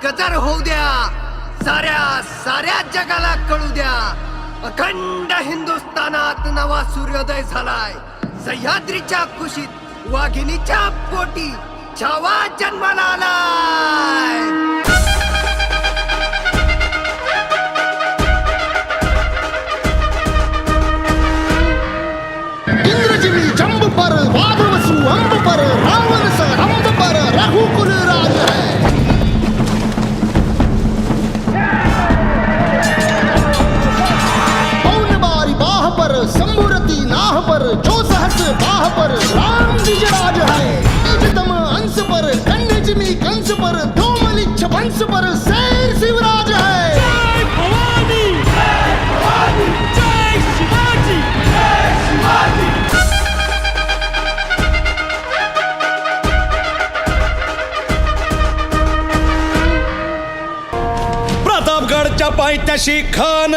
गजर होऊ द्या, साऱ्या जगाला कळू द्या, अखंड हिंदुस्थानात नवा सूर्योदय झालाय. सह्याद्रीच्या कुशीत वाघिणीच्या पोटी छावा जन्माला आलाय. इंद्रजिमी जंब पर वाघवसु अंब पर रावण स रंब पर रघुकुल राज है. पौन बारी बाह पर शंभुरती नाह पर जो सहस बाह पर राम निजराज है. निजतम अंश पर कन्यजिमी कंस पर दोमलिच्छ वंश पर शेर शिवराज है. जय भवानी, जय भवानी, जय शिवाजी, जय शिवाजी. प्रतापगडच्या पायथ्याशी खान,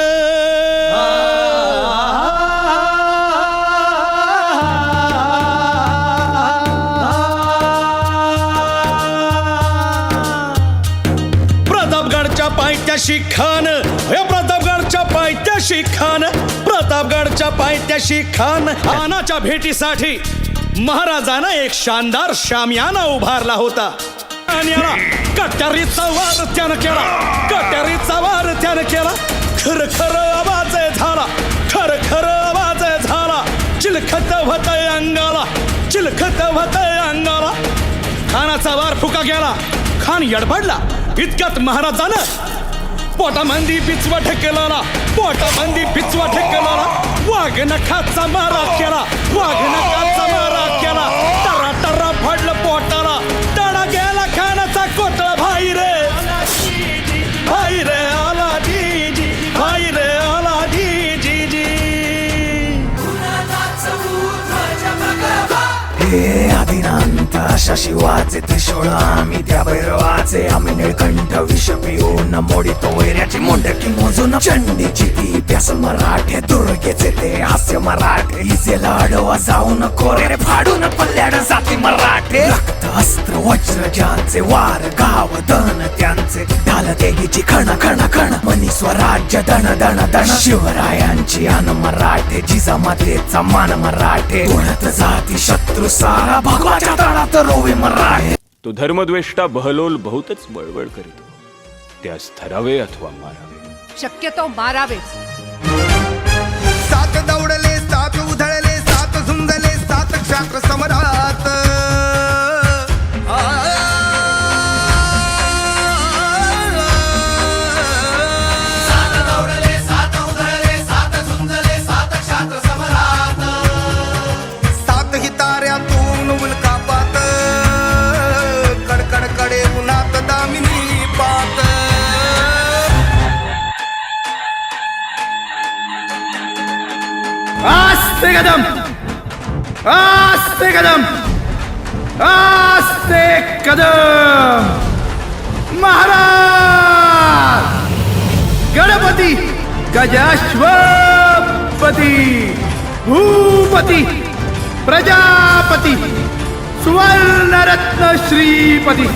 प्रतापगडच्या पायथ्याशी खान, हे प्रतापगडच्या पायथ्याशी खान, प्रतापगडच्या पायथ्याशी खान. खानाच्या भेटीसाठी महाराजानं एक शानदार शामियाना उभारला होता. आणि याला कट्यारीचा वार त्यानं केला, कट्यारीचा वार त्यानं केला. खर खर आवाज झाला, खर खर आवाज झाला. चिलखत होतय अंगाला, चिलखत होतय अंगाला. खानाचा वार फुका गेला, खान यडबडला. इतक्यात महाराजानं पोटामंदी पिचवा ठेकेला, पोटामंदी पिचवा ठेकेला. वाघ नखाचा मारा केला, वाघ नखाचा मारा केला. टरा टरा फडलं पोटाला, टणा गेला खानाचा कोटळा. भाई रे भाई रे आला जी जी, भाई रे आला जी जी जी. हे आदिनांत अशा शिवाचे त्रिशूळ आम्ही त्या भैरवाचे. आम्ही निळकंठ विष पिऊन मोडितो वैऱ्याची मुंडकी मोजून. चंडीची ती प्यास मराठे, दुर्गेचे ते हास्य मराठे. इजेला अडवा जाऊन कोरे फाडून पल्ल्याड जाती मराठे. रक्त अस्त्र वज्र ज्यांचे, वार गाव दन त्यांचे. ढाल देगीची खण खण खण, मनी स्वराज्य दण दण दण. शिवरायांची अन मराठे, जिजामातेचा मान मराठे. उडत जाती शत्रू सारा, भगवाच्या तळात रोवे मराठे. तो धर्मद्वेष्टा बहलोल बहुतच बळबळ करीतो, त्यास धरावे अथवा मारावे. शक्यतो मारावेच. सात दौडले, सात उधळले, सात झुंजले, सात क्षात्र समरात. सात दौडले, सात उधळले, सात झुंजले, सात क्षात्र समरात. सात ही ताऱ्यातून उल्कापात, कडकड कडे उन्हात दामिनी पात. आस्ते कदम, आस्ते कदम, आस्ते कदम. महाराज गणपती गजाश्वपती भूपती प्रजापती सुवर्णरत्न श्रीपती.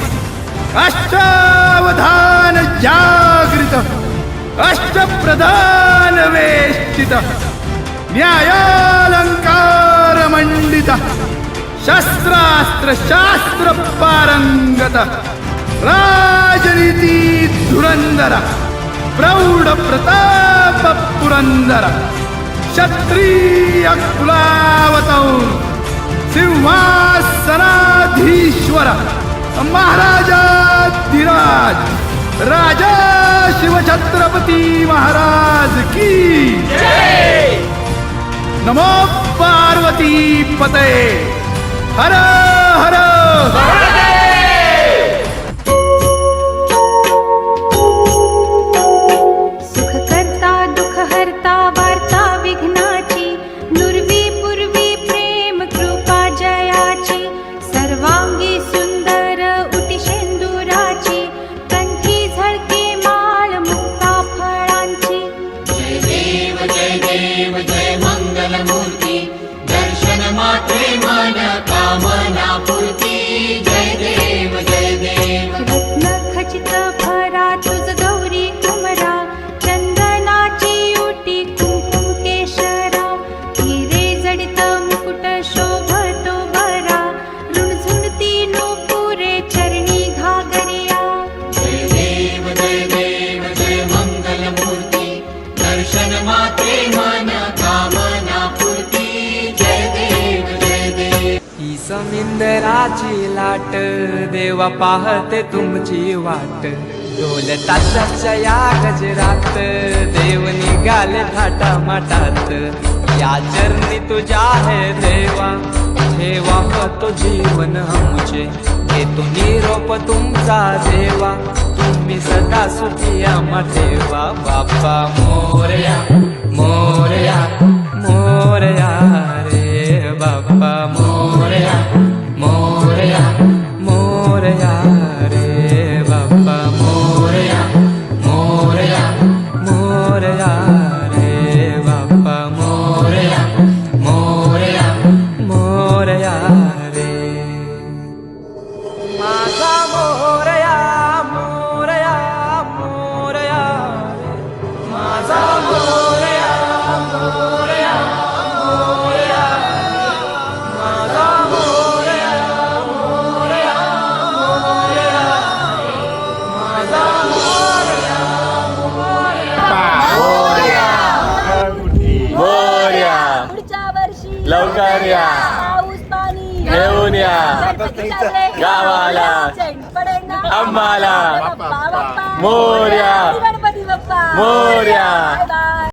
अष्टावधान जागृत, अष्टप्रधान वेष्टित. न्यायालंकार मंडित, शस्त्रास्त्र शास्त्र पारंगत. राजनीती धुरंधर, प्रौढ प्रताप पुरंदर. क्षत्रिय कुलावतौर, सिंहासनाधीश्वर. महाराजाधिराज राजा शिवछत्रपती महाराज की जय. नमो पार्वती पते. हर हर सुख करता दुख हरता वार्ता विघ्नाची. नुरवी पूर्वी प्रेम कृपा जयाची. सर्वांगी सुंदर उटी शेंदुराची. कंठी झळके माळ मुक्ता फळांची. जय देव जय देव जय मंगल मूर्ती. दर्शन मात्रे मन कामना पूर्ती. जय मूर्ती दर्शन मात्रे मन कामना पूर्ती जय देव जय देव ही समिंदराची लाट देवा पाहते तुमची वाट ढोल ताशाच्या या गजरात देव निघाले थाटा माटात या चरणी तुझ्या है देवा ठेवा तो जीवन आमचे घेतो निरोप तुमचा देवा तुम्ही सदा सुखी आम्हा ठेवा बाप्पा मोरया मोरया मोरया रे बाप्पा मोरया मोरया मोरया रे बाप्पा मोरया मोरया मोरया रे बाप्पा मोरया मोरया मोरया रे माझा मोरया मोरया मोरया रे माझा मोरया मोरया मोरया माझा मोरया मोरया मोरया माझा मोरया मोरया पुढच्या वर्षी लवकर या पाऊस पाणी घेऊन या गणपतीच्या गावाला पडेना आम्हाला बाप्पा मोरया गणपती बाप्पा मोरया बाय बाय.